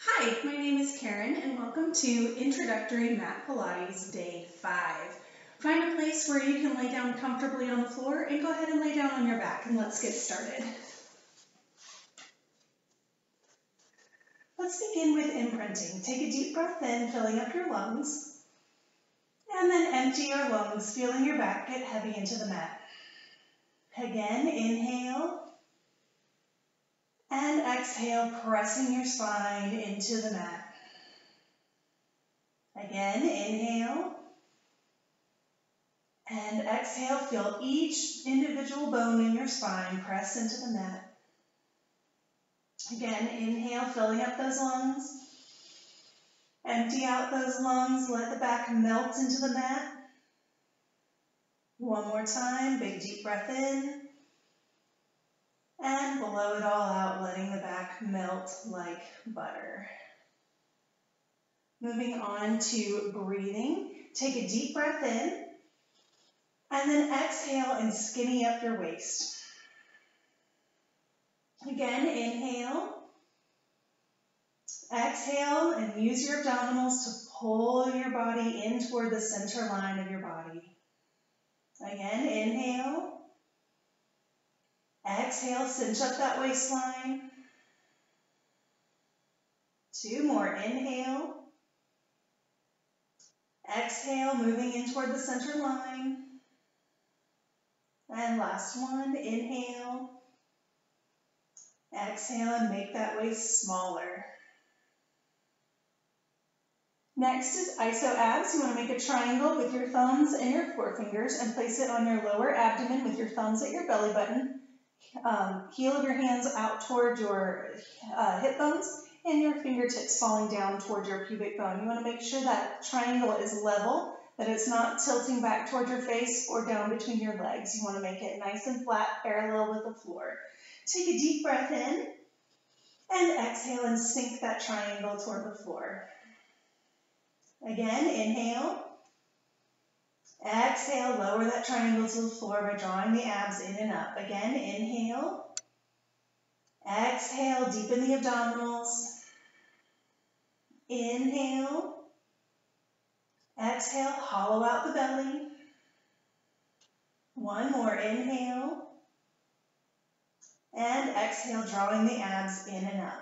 Hi, my name is Karen and welcome to Introductory Mat Pilates Day 5. Find a place where you can lay down comfortably on the floor and go ahead and lay down on your back and let's get started. Let's begin with imprinting. Take a deep breath in, filling up your lungs, and then empty your lungs, feeling your back get heavy into the mat. Again, inhale. And exhale, pressing your spine into the mat. Again, inhale. And exhale, feel each individual bone in your spine press into the mat. Again, inhale, filling up those lungs. Empty out those lungs, let the back melt into the mat. One more time, big deep breath in. And blow it all out, letting the back melt like butter. Moving on to breathing. Take a deep breath in, and then exhale and skinny up your waist. Again, inhale. Exhale and use your abdominals to pull your body in toward the center line of your body. Again, inhale. Exhale, cinch up that waistline. Two more, inhale. Exhale, moving in toward the center line. And last one, inhale. Exhale and make that waist smaller. Next is iso abs. You want to make a triangle with your thumbs and your forefingers and place it on your lower abdomen with your thumbs at your belly button. Heel of your hands out toward your hip bones and your fingertips falling down toward your pubic bone. You want to make sure that triangle is level, that it's not tilting back toward your face or down between your legs. You want to make it nice and flat, parallel with the floor. Take a deep breath in and exhale and sink that triangle toward the floor. Again, inhale. Exhale, lower that triangle to the floor by drawing the abs in and up. Again, inhale. Exhale, deepen the abdominals. Inhale. Exhale, hollow out the belly. One more, inhale. And exhale, drawing the abs in and up.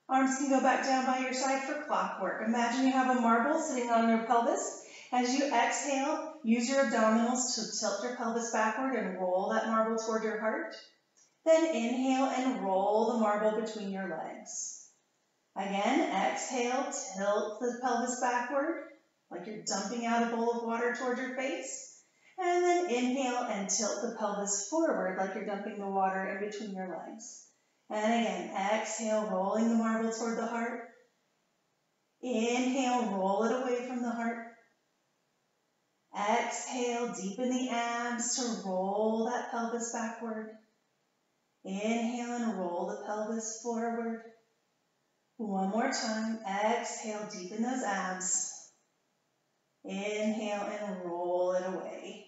Arms can go back down by your side for clockwork. Imagine you have a marble sitting on your pelvis. As you exhale, use your abdominals to tilt your pelvis backward and roll that marble toward your heart. Then inhale and roll the marble between your legs. Again, exhale, tilt the pelvis backward, like you're dumping out a bowl of water toward your face. And then inhale and tilt the pelvis forward, like you're dumping the water in between your legs. And again, exhale, rolling the marble toward the heart. Inhale, roll it away from the heart. Exhale, deepen the abs to roll that pelvis backward. Inhale and roll the pelvis forward. One more time. Exhale, deepen those abs. Inhale and roll it away.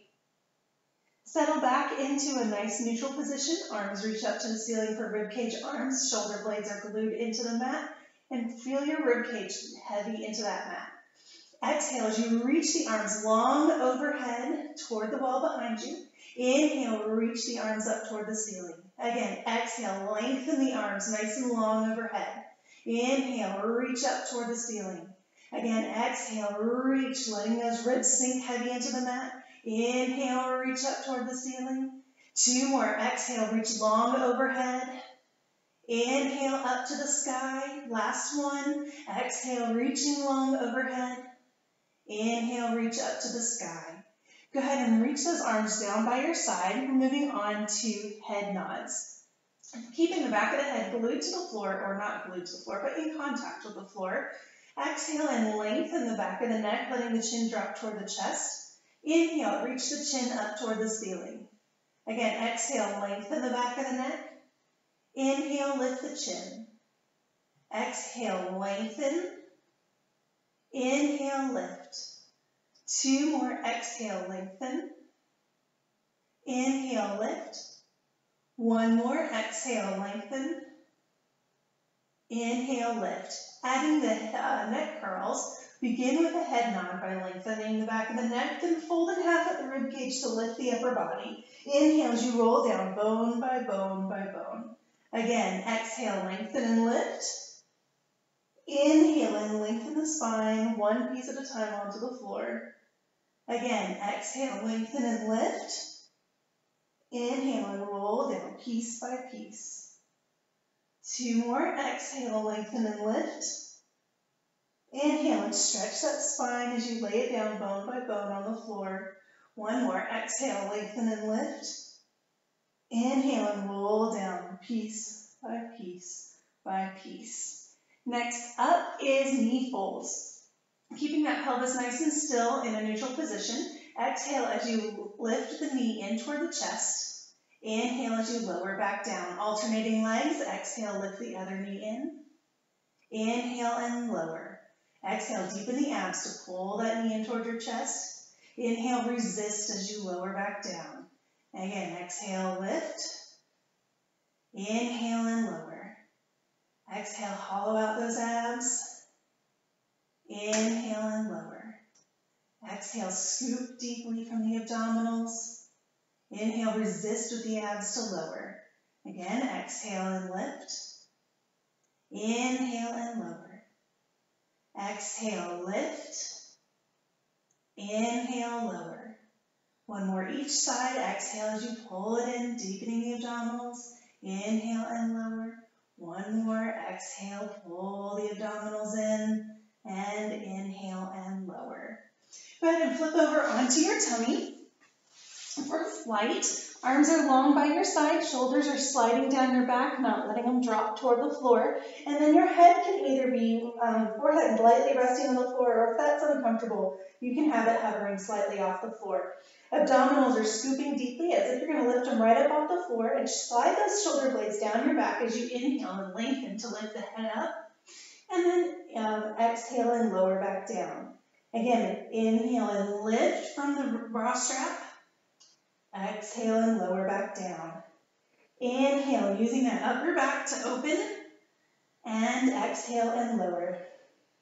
Settle back into a nice neutral position. Arms reach up to the ceiling for ribcage arms. Shoulder blades are glued into the mat. And feel your ribcage heavy into that mat. Exhale as you reach the arms long overhead toward the wall behind you. Inhale, reach the arms up toward the ceiling. Again, exhale, lengthen the arms nice and long overhead. Inhale, reach up toward the ceiling. Again, exhale, reach, letting those ribs sink heavy into the mat. Inhale, reach up toward the ceiling. Two more. Exhale, reach long overhead. Inhale, up to the sky. Last one. Exhale, reaching long overhead. Inhale, reach up to the sky. Go ahead and reach those arms down by your side. We're moving on to head nods. Keeping the back of the head glued to the floor, or not glued to the floor, but in contact with the floor. Exhale and lengthen the back of the neck, letting the chin drop toward the chest. Inhale, reach the chin up toward the ceiling. Again, exhale, lengthen the back of the neck. Inhale, lift the chin. Exhale, lengthen. Inhale, lift. Two more. Exhale, lengthen. Inhale, lift. One more. Exhale, lengthen. Inhale, lift. Adding the neck curls, begin with a head nod by lengthening the back of the neck, then fold in half at the rib cage to lift the upper body. Inhale as you roll down, bone by bone by bone. Again, exhale, lengthen and lift. Inhale and lengthen the spine, one piece at a time onto the floor. Again, exhale, lengthen and lift. Inhale and roll down, piece by piece. Two more, exhale, lengthen and lift. Inhale and stretch that spine as you lay it down bone by bone on the floor. One more, exhale, lengthen and lift. Inhale and roll down, piece by piece by piece. Next up is knee folds. Keeping that pelvis nice and still in a neutral position. Exhale as you lift the knee in toward the chest. Inhale as you lower back down. Alternating legs. Exhale, lift the other knee in. Inhale and lower. Exhale, deepen the abs to pull that knee in toward your chest. Inhale, resist as you lower back down. Again, exhale, lift. Inhale and lower. Exhale, hollow out those abs. Inhale and lower. Exhale, scoop deeply from the abdominals. Inhale, resist with the abs to lower. Again, exhale and lift. Inhale and lower. Exhale, lift. Inhale, lower. One more each side. Exhale as you pull it in, deepening the abdominals. Inhale and lower. One more. Exhale, pull the abdominals in. And inhale and lower. Go ahead and flip over onto your tummy for flight. Arms are long by your side, shoulders are sliding down your back, not letting them drop toward the floor. And then your head can either be forehead lightly resting on the floor, or if that's uncomfortable, you can have it hovering slightly off the floor. Abdominals are scooping deeply as if you're going to lift them right up off the floor, and slide those shoulder blades down your back as you inhale and lengthen to lift the head up. And then exhale and lower back down. Again, inhale and lift from the bra strap. Exhale and lower back down. Inhale, using that upper back to open. And exhale and lower.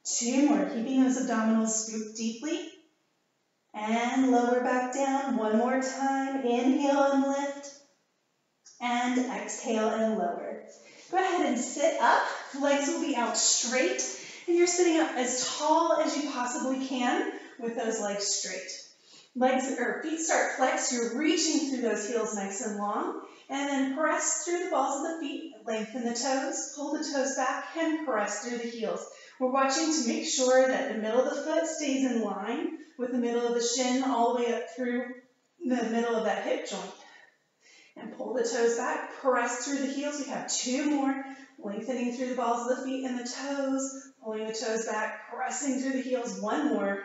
Two more, keeping those abdominals scooped deeply. And lower back down. One more time. Inhale and lift. And exhale and lower. Go ahead and sit up. Legs will be out straight. And you're sitting up as tall as you possibly can with those legs straight. Feet start flexed. You're reaching through those heels nice and long. And then press through the balls of the feet. Lengthen the toes. Pull the toes back and press through the heels. We're watching to make sure that the middle of the foot stays in line with the middle of the shin all the way up through the middle of that hip joint. And pull the toes back, press through the heels. We have two more, lengthening through the balls of the feet and the toes, pulling the toes back, pressing through the heels. One more.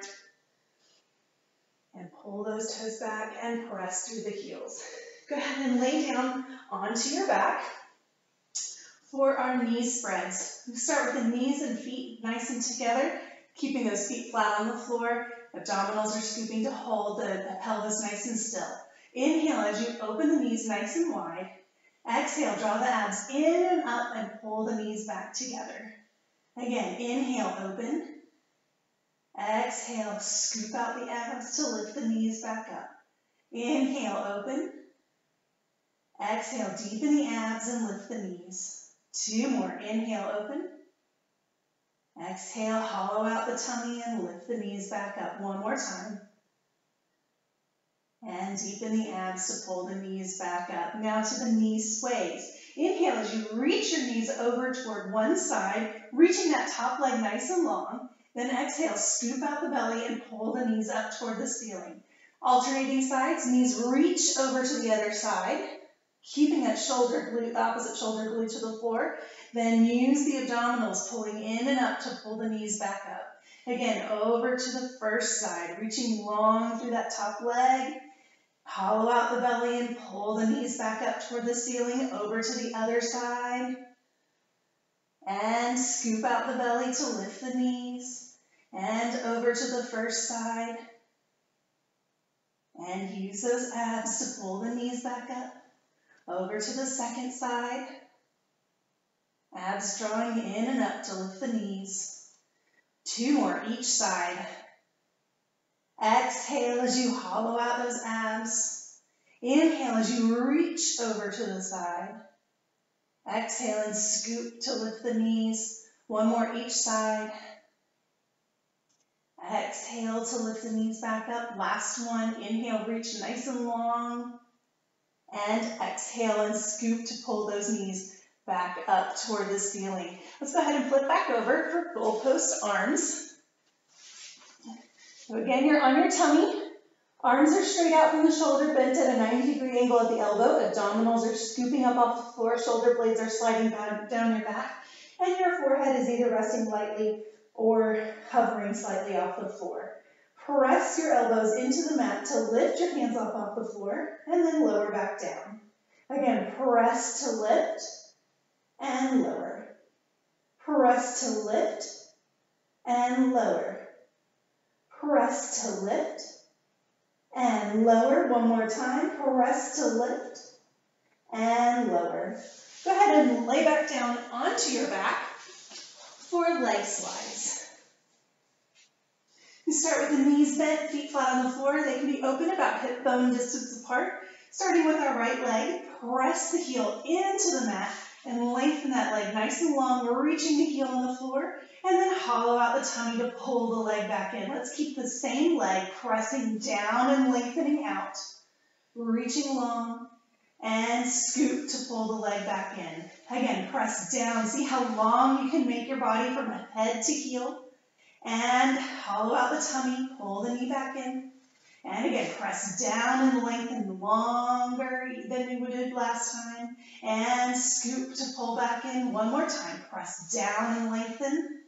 And pull those toes back and press through the heels. Go ahead and lay down onto your back for our knee spreads. We start with the knees and feet nice and together, keeping those feet flat on the floor. Abdominals are scooping to hold the pelvis nice and still. Inhale as you open the knees nice and wide. Exhale, draw the abs in and up and pull the knees back together. Again, inhale, open. Exhale, scoop out the abs to lift the knees back up. Inhale, open. Exhale, deepen the abs and lift the knees. Two more. Inhale, open. Exhale, hollow out the tummy and lift the knees back up. One more time. And deepen the abs to pull the knees back up. Now to the knee sways. Inhale as you reach your knees over toward one side, reaching that top leg nice and long. Then exhale, scoop out the belly and pull the knees up toward the ceiling. Alternating sides, knees reach over to the other side, keeping that opposite shoulder glute to the floor. Then use the abdominals, pulling in and up to pull the knees back up. Again, over to the first side, reaching long through that top leg. Hollow out the belly and pull the knees back up toward the ceiling, over to the other side. And scoop out the belly to lift the knees. And over to the first side. And use those abs to pull the knees back up. Over to the second side. Abs drawing in and up to lift the knees. 2 more each side. Exhale as you hollow out those abs. Inhale as you reach over to the side. Exhale and scoop to lift the knees. 1 more each side. Exhale to lift the knees back up. Last one. Inhale, reach nice and long. And exhale and scoop to pull those knees back up toward the ceiling. Let's go ahead and flip back over for goalpost arms. So again, you're on your tummy. Arms are straight out from the shoulder, bent at a 90-degree angle at the elbow. Abdominals are scooping up off the floor. Shoulder blades are sliding down your back. And your forehead is either resting lightly or hovering slightly off the floor. Press your elbows into the mat to lift your hands off the floor and then lower back down. Again, press to lift and lower. Press to lift and lower. Press to lift and lower. 1 more time. Press to lift and lower. Go ahead and lay back down onto your back for leg slides. You start with the knees bent, feet flat on the floor. They can be open about hip bone distance apart. Starting with our right leg, press the heel into the mat and lengthen that leg nice and long, reaching the heel on the floor, and then hollow out the tummy to pull the leg back in. Let's keep the same leg pressing down and lengthening out, reaching long, and scoop to pull the leg back in. Again, press down. See how long you can make your body from head to heel. And hollow out the tummy, pull the knee back in. And again, press down and lengthen longer than you did last time. And scoop to pull back in. 1 more time. Press down and lengthen.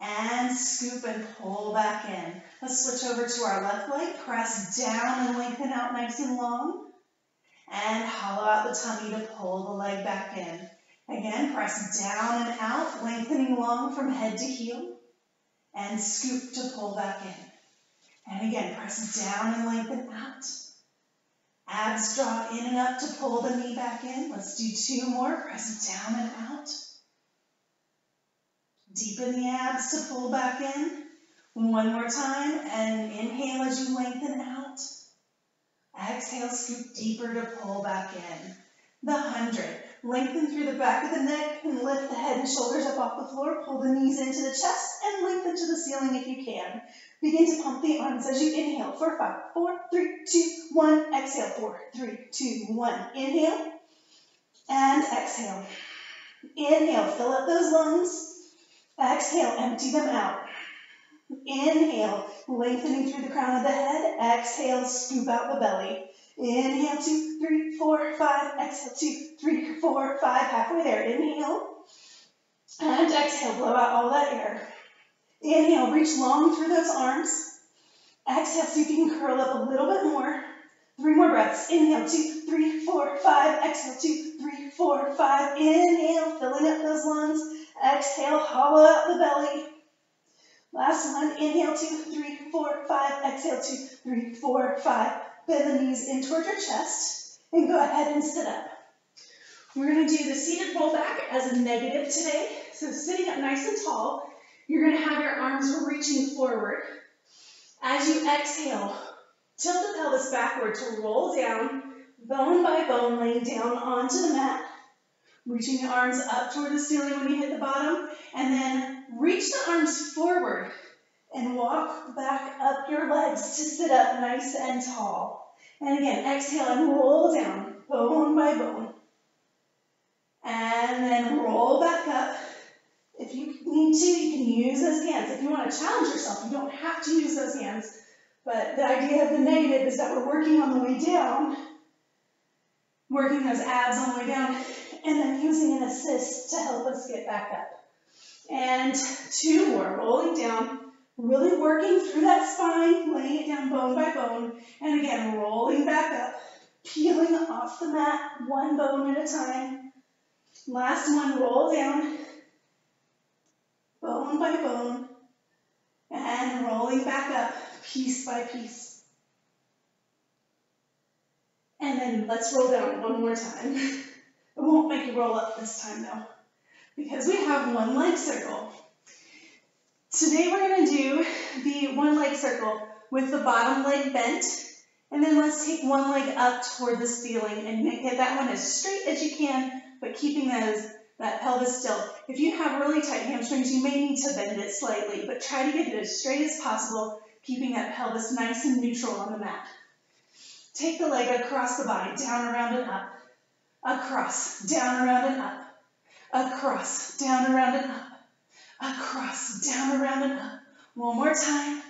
And scoop and pull back in. Let's switch over to our left leg. Press down and lengthen out nice and long. And hollow out the tummy to pull the leg back in. Again, press down and out, lengthening long from head to heel. And scoop to pull back in. And again, press down and lengthen out. Abs draw in and up to pull the knee back in. Let's do 2 more. Press down and out. Deepen the abs to pull back in. 1 more time. And inhale as you lengthen out. Exhale, scoop deeper to pull back in. The 100. Lengthen through the back of the neck and lift the head and shoulders up off the floor. Pull the knees into the chest and lengthen to the ceiling if you can. Begin to pump the arms as you inhale for 5, 4, 3, 2, 1. Exhale, 4, 3, 2, 1. Inhale and exhale. Inhale, fill up those lungs. Exhale, empty them out. Inhale, lengthening through the crown of the head. Exhale, scoop out the belly. Inhale, 2, 3, 4, 5. Exhale, 2, 3, 4, 5. Halfway there. Inhale. And exhale, blow out all that air. Inhale, reach long through those arms. Exhale, see if you can curl up a little bit more. 3 more breaths. Inhale, 2, 3, 4, 5. Exhale, 2, 3, 4, 5. Inhale, filling up those lungs. Exhale, hollow out the belly. Last one. Inhale, 2, 3, 4, 5. Exhale, 2, 3, 4, 5. Bend the knees in towards your chest and go ahead and sit up. We're going to do the seated roll back as a negative today. So sitting up nice and tall, you're going to have your arms reaching forward. As you exhale, tilt the pelvis backward to roll down, bone by bone, laying down onto the mat. Reaching the arms up toward the ceiling when you hit the bottom, and then reach the arms forward and walk back up your legs to sit up nice and tall. And again, exhale and roll down, bone by bone. And then roll back up. If you need to, you can use those hands. If you want to challenge yourself, you don't have to use those hands. But the idea of the negative is that we're working on the way down, working those abs on the way down, and then using an assist to help us get back up. And 2 more, rolling down, really working through that spine, laying it down bone by bone, and again, rolling back up, peeling off the mat, 1 bone at a time. Last one, roll down, bone by bone, and rolling back up, piece by piece. And then let's roll down 1 more time. It won't make you roll up this time though. because we have one leg circle. Today we're going to do the one leg circle with the bottom leg bent, and then let's take one leg up toward the ceiling and get that one as straight as you can, but keeping that pelvis still. If you have really tight hamstrings, you may need to bend it slightly, but try to get it as straight as possible, keeping that pelvis nice and neutral on the mat. Take the leg across the body, down, around, and up. Across, down, around, and up. Across, down, around, and up. Across, down, around, and up. One more time.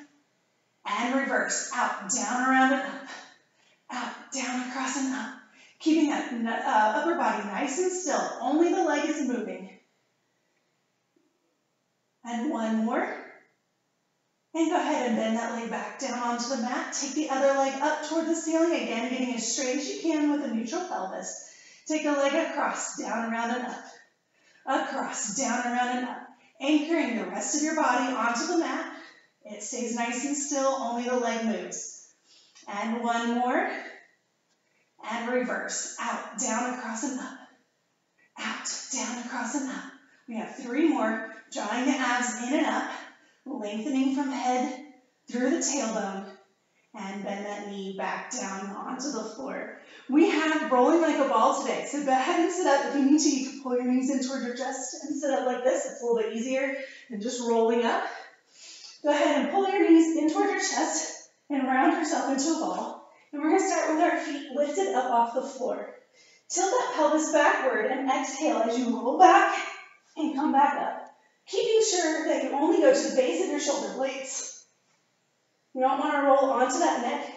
And reverse. Out, down, around, and up. Out, down, across, and up. Keeping that upper body nice and still. Only the leg is moving. And one more. And go ahead and bend that leg back down onto the mat. Take the other leg up toward the ceiling. Again, getting as straight as you can with a neutral pelvis. Take the leg across, down, around, and up. Across, down, around, and up. Anchoring the rest of your body onto the mat. It stays nice and still, only the leg moves. And one more. And reverse. Out, down, across, and up. Out, down, across, and up. We have 3 more. Drawing the abs in and up. Lengthening from head through the tailbone. And bend that knee back down onto the floor. We have rolling like a ball today. So go ahead and sit up. If you need to, you can pull your knees in toward your chest and sit up like this. It's a little bit easier than just rolling up. Go ahead and pull your knees in toward your chest and round yourself into a ball. And we're going to start with our feet lifted up off the floor. Tilt that pelvis backward and exhale as you roll back and come back up. Keeping sure that you only go to the base of your shoulder blades. You don't want to roll onto that neck.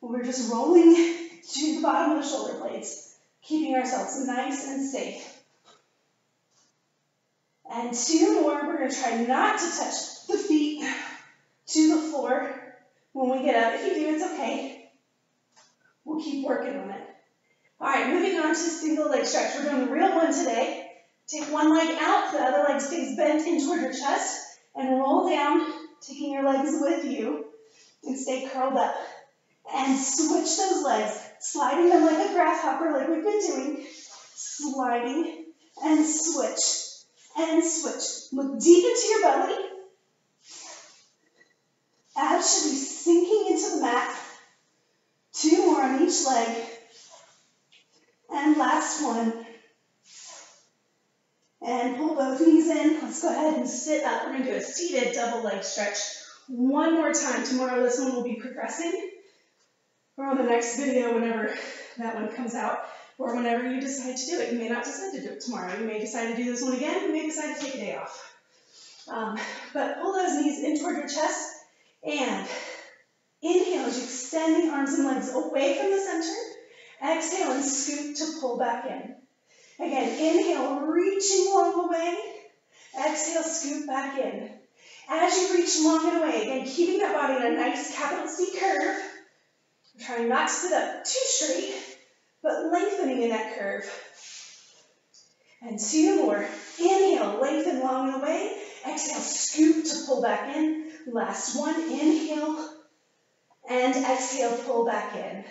We're just rolling to the bottom of the shoulder blades, keeping ourselves nice and safe. And 2 more. We're going to try not to touch the feet to the floor when we get up. If you do, it's okay. We'll keep working on it. All right, moving on to single leg stretch. We're doing the real one today. Take one leg out, the other leg stays bent in toward your chest, and roll down, taking your legs with you, and stay curled up. And switch those legs, sliding them like a grasshopper like we've been doing, sliding, and switch, and switch. Look deep into your belly. Abs should be sinking into the mat. 2 more on each leg. And last one. And pull both knees in. Let's go ahead and sit up. We're going to do a seated double leg stretch. One more time. Tomorrow this one will be progressing. Or on the next video, whenever that one comes out, or whenever you decide to do it. You may not decide to do it tomorrow. You may decide to do this one again. You may decide to take a day off. But pull those knees in toward your chest. And inhale as you extend the arms and legs away from the center. Exhale and scoop to pull back in. Again, inhale, reaching long away. Exhale, scoop back in. As you reach long and away, again, keeping that body in a nice capital C curve. Trying not to sit up too straight, but lengthening in that curve. And 2 more. Inhale, lengthen long and away. Exhale, scoop to pull back in. Last one, inhale, and exhale, pull back in.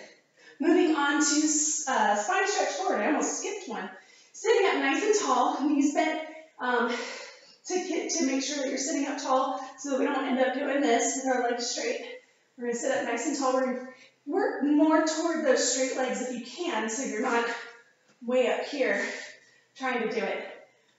Moving on to spine stretch forward. I almost skipped one. Sitting up nice and tall, knees bent to make sure that you're sitting up tall so that we don't end up doing this with our legs straight. We're going to sit up nice and tall. We're going to work more toward those straight legs if you can, so you're not way up here trying to do it.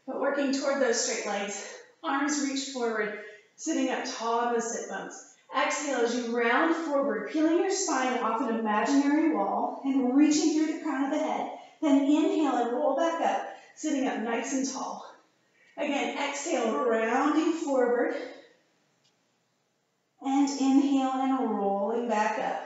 But working toward those straight legs, arms reach forward, sitting up tall on the sit bones. Exhale as you round forward, peeling your spine off an imaginary wall and reaching through the crown of the head. Then inhale and roll back up, sitting up nice and tall. Again, exhale, rounding forward. And inhale and rolling back up.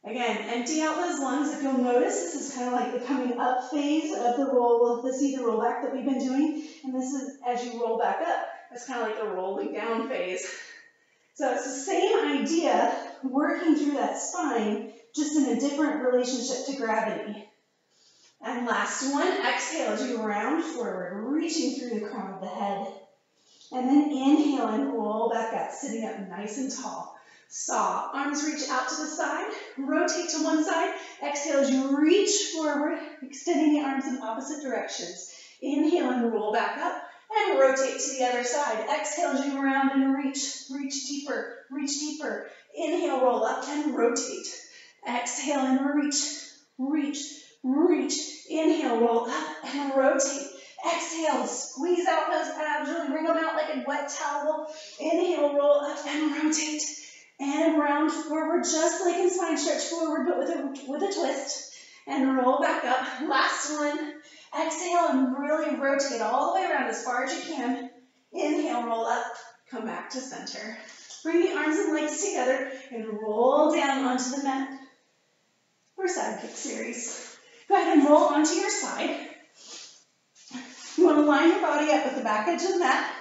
Again, empty out those lungs. If you'll notice, this is kind of like the coming up phase of the seated roll back that we've been doing. And this is as you roll back up. It's kind of like the rolling down phase. So it's the same idea, working through that spine, just in a different relationship to gravity. And last one, exhale as you round forward, reaching through the crown of the head. And then inhale and roll back up, sitting up nice and tall. Saw, arms reach out to the side, rotate to one side. Exhale as you reach forward, extending the arms in opposite directions. Inhale and roll back up and rotate to the other side. Exhale, zoom around and reach. Reach deeper, reach deeper. Inhale, roll up and rotate. Exhale and reach, reach, reach. Inhale, roll up and rotate. Exhale, squeeze out those abs, really wring them out like a wet towel. Inhale, roll up and rotate. And round forward, just like in spine stretch forward, but with a twist. And roll back up. Last one. Exhale and really rotate all the way around as far as you can. Inhale, roll up, come back to center. Bring the arms and legs together and roll down onto the mat for side kick series. Go ahead and roll onto your side. You want to line your body up with the back edge of the mat.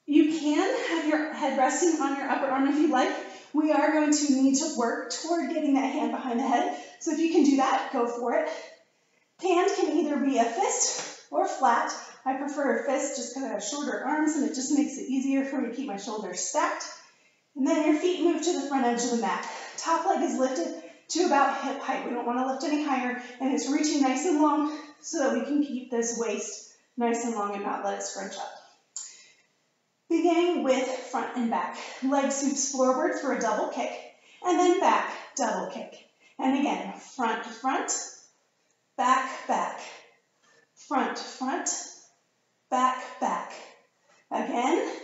You can have your head resting on your upper arm if you'd like. We are going to need to work toward getting that hand behind the head. So if you can do that, go for it. Hand can either be a fist or flat. I prefer a fist just because I have shorter arms and it just makes it easier for me to keep my shoulders stacked. And then your feet move to the front edge of the mat. Top leg is lifted to about hip height. We don't want to lift any higher, and it's reaching nice and long so that we can keep this waist nice and long and not let it scrunch up. Beginning with front and back. Leg sweeps forward for a double kick, and then back, double kick. And again, front to front, back, back, front, front, back, back. Again,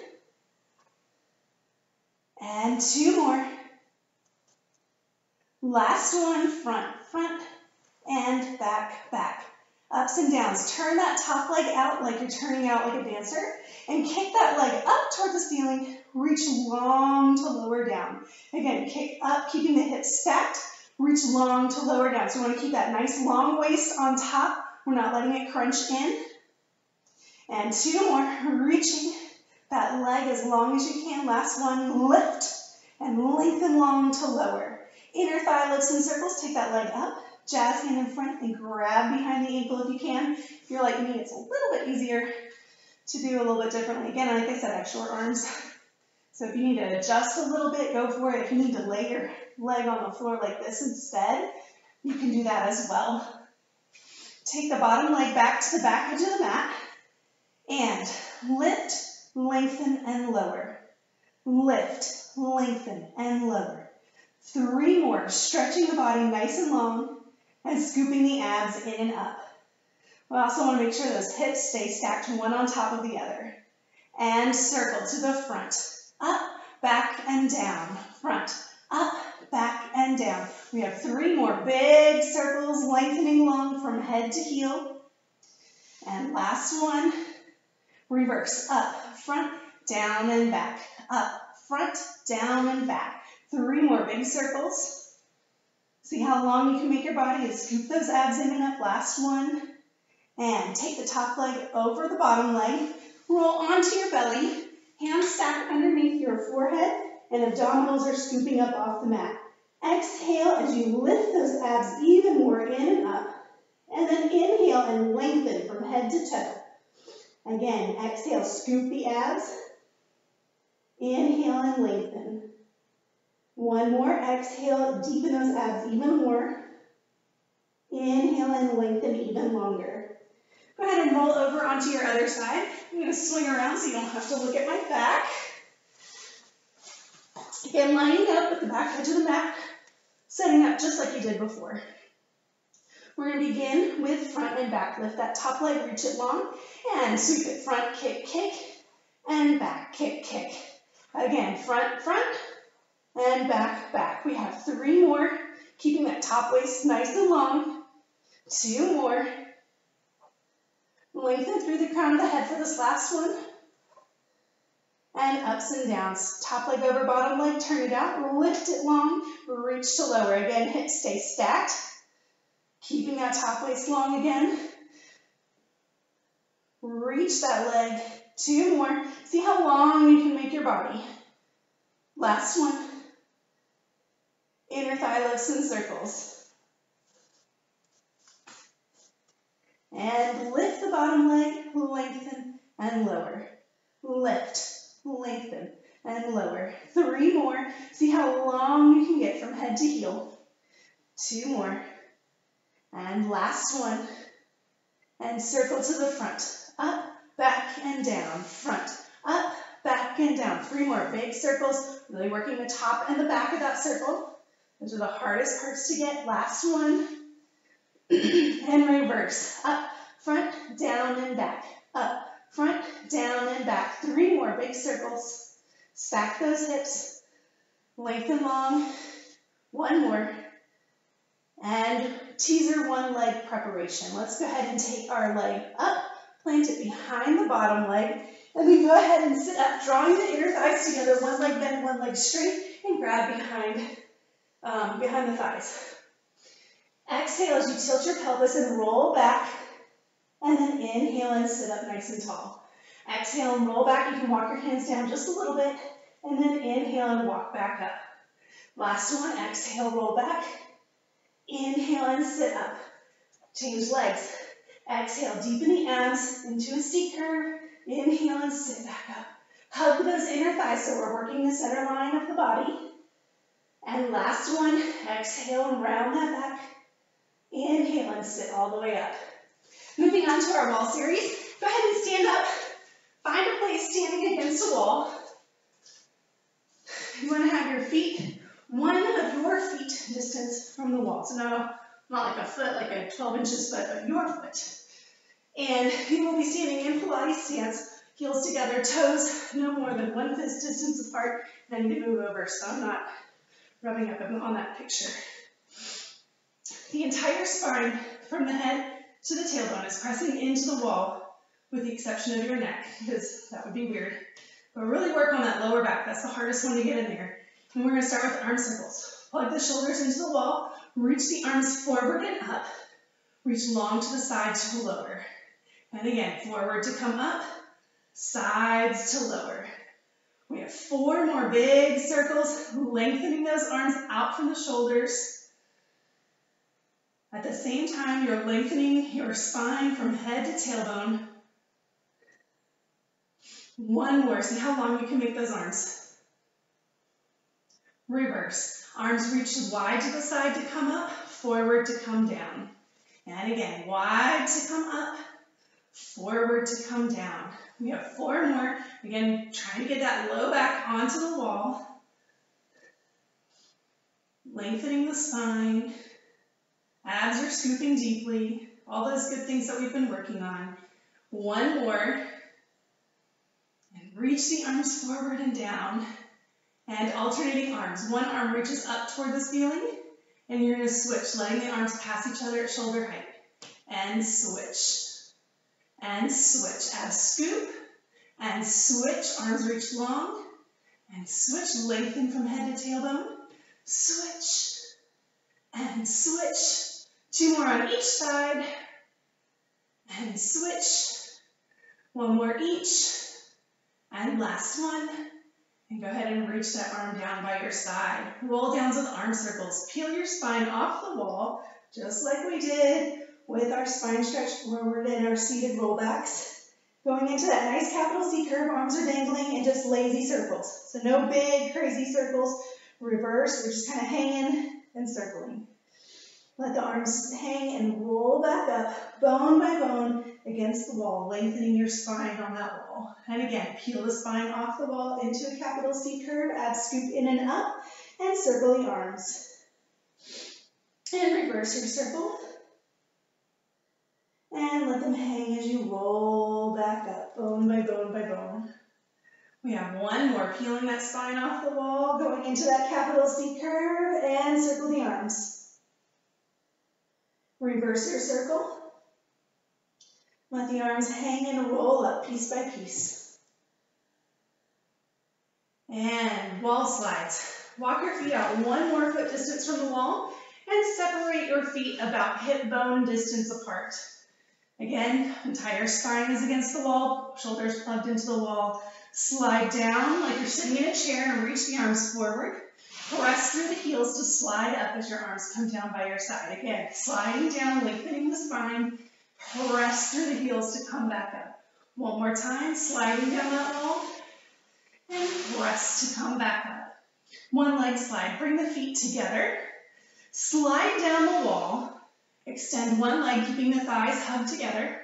and two more. Last one, front, front, and back, back. Ups and downs. Turn that top leg out like you're turning out like a dancer, and kick that leg up toward the ceiling. Reach long to lower down. Again, kick up, keeping the hips stacked. Reach long to lower down. So we want to keep that nice long waist on top. We're not letting it crunch in. And two more. Reaching that leg as long as you can. Last one. Lift and lengthen long to lower. Inner thigh lifts in circles. Take that leg up. Jazz hand in front and grab behind the ankle if you can. If you're like me, it's a little bit easier to do a little bit differently. Again, like I said, I have short arms. So if you need to adjust a little bit, go for it. If you need to lay your leg on the floor like this instead, you can do that as well. Take the bottom leg back to the back edge of the mat and lift, lengthen, and lower. Lift, lengthen, and lower. Three more, stretching the body nice and long and scooping the abs in and up. We also want to make sure those hips stay stacked one on top of the other. And circle to the front. Up, back, and down. Front, up, back, and down. We have three more big circles, lengthening long from head to heel. And last one, reverse. Up, front, down, and back. Up, front, down, and back. Three more big circles. See how long you can make your body and scoop those abs in and up. Last one. And take the top leg over the bottom leg. Roll onto your belly. Hands stacked underneath your forehead, and abdominals are scooping up off the mat. Exhale as you lift those abs even more in and up. And then inhale and lengthen from head to toe. Again, exhale, scoop the abs. Inhale and lengthen. One more, exhale, deepen those abs even more. Inhale and lengthen even longer. Go ahead and roll over onto your other side. I'm going to swing around so you don't have to look at my back. Again, lining up with the back edge of the mat, setting up just like you did before. We're going to begin with front and back. Lift that top leg, reach it long, and sweep it. Front, kick, kick, and back, kick, kick. Again, front, front, and back, back. We have three more, keeping that top waist nice and long. Two more. Lengthen through the crown of the head for this last one. And ups and downs. Top leg over bottom leg, turn it out, lift it long, reach to lower. Again, hips stay stacked. Keeping that top waist long again. Reach that leg. Two more. See how long you can make your body. Last one. Inner thigh lifts in circles. And lift the bottom leg, lengthen, and lower. Lift, lengthen, and lower. Three more. See how long you can get from head to heel. Two more. And last one. And circle to the front. Up, back, and down. Front, up, back, and down. 3 more big circles, really working the top and the back of that circle. Those are the hardest parts to get. Last one. And reverse. Up, front, down, and back. Up, front, down, and back. 3 more big circles. Stack those hips. Lengthen long. 1 more. And teaser 1 leg preparation. Let's go ahead and take our leg up, plant it behind the bottom leg, and we go ahead and sit up, drawing the inner thighs together, 1 leg bent, 1 leg straight, and grab behind the thighs. Exhale as you tilt your pelvis and roll back, and then inhale and sit up nice and tall. Exhale and roll back. You can walk your hands down just a little bit, and then inhale and walk back up. Last one, exhale, roll back. Inhale and sit up. Change legs. Exhale, deepen the abs into a C curve. Inhale and sit back up. Hug those inner thighs so we're working the center line of the body. And last one, exhale and round that back. Inhale and sit all the way up. Moving on to our wall series. Go ahead and stand up. Find a place standing against a wall. You want to have your feet, 1 of your feet distance from the wall. So not like a foot, like a 12 inches foot, but your foot. And you will be standing in Pilates stance, heels together, toes no more than 1 fist distance apart. Then you move over, so I'm not rubbing up on that picture. The entire spine from the head to the tailbone is pressing into the wall with the exception of your neck, because that would be weird. But really work on that lower back. That's the hardest one to get in there. And we're going to start with arm circles. Plug the shoulders into the wall. Reach the arms forward and up. Reach long to the side to lower. And again, forward to come up, sides to lower. We have 4 more big circles, lengthening those arms out from the shoulders. At the same time, you're lengthening your spine from head to tailbone. 1 more. See how long you can make those arms. Reverse. Arms reach wide to the side to come up, forward to come down. And again, wide to come up, forward to come down. We have 4 more. Again, trying to get that low back onto the wall. Lengthening the spine. Abs are scooping deeply. All those good things that we've been working on. 1 more. And reach the arms forward and down. And alternating arms. 1 arm reaches up toward the ceiling. And you're going to switch, letting the arms pass each other at shoulder height. And switch. And switch. Abs scoop. And switch. Arms reach long. And switch. Lengthen from head to tailbone. Switch. And switch. 2 more on each side. And switch. 1 more each. And last one. And go ahead and reach that arm down by your side. Roll downs with arm circles. Peel your spine off the wall, just like we did with our spine stretch forward and our seated rollbacks. Going into that nice capital C curve, arms are dangling in just lazy circles. So no big, crazy circles. Reverse, we're just kind of hanging and circling. Let the arms hang and roll back up, bone by bone, against the wall, lengthening your spine on that wall. And again, peel the spine off the wall into a capital C curve, abs scoop in and up, and circle the arms. And reverse your circle. And let them hang as you roll back up, bone by bone by bone. We have 1 more, peeling that spine off the wall, going into that capital C curve, and circle the arms. Reverse your circle. Let the arms hang and roll up piece by piece. And wall slides. Walk your feet out 1 more foot distance from the wall and separate your feet about hip bone distance apart. Again, entire spine is against the wall, shoulders plugged into the wall. Slide down like you're sitting in a chair and reach the arms forward. Press through the heels to slide up as your arms come down by your side. Again, sliding down, lengthening the spine. Press through the heels to come back up. 1 more time, sliding down that wall. And press to come back up. 1 leg slide. Bring the feet together. Slide down the wall. Extend 1 leg, keeping the thighs hugged together.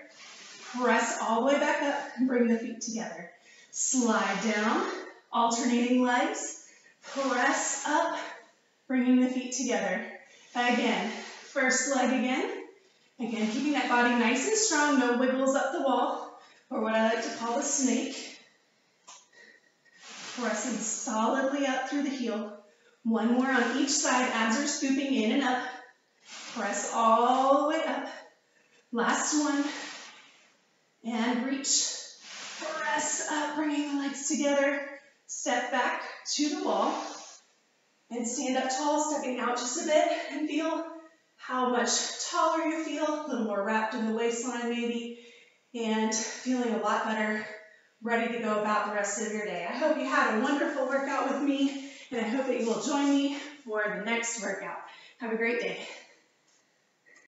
Press all the way back up and bring the feet together. Slide down, alternating legs. Press up, bringing the feet together. Again, first leg again. Again, keeping that body nice and strong, no wiggles up the wall, or what I like to call the snake. Pressing solidly up through the heel. One more on each side, abs are scooping in and up. Press all the way up. Last one. And reach. Press up, bringing the legs together. Step back to the wall. And stand up tall, stepping out just a bit, and feel how much taller you feel, a little more wrapped in the waistline maybe, and feeling a lot better, ready to go about the rest of your day. I hope you had a wonderful workout with me, and I hope that you will join me for the next workout. Have a great day.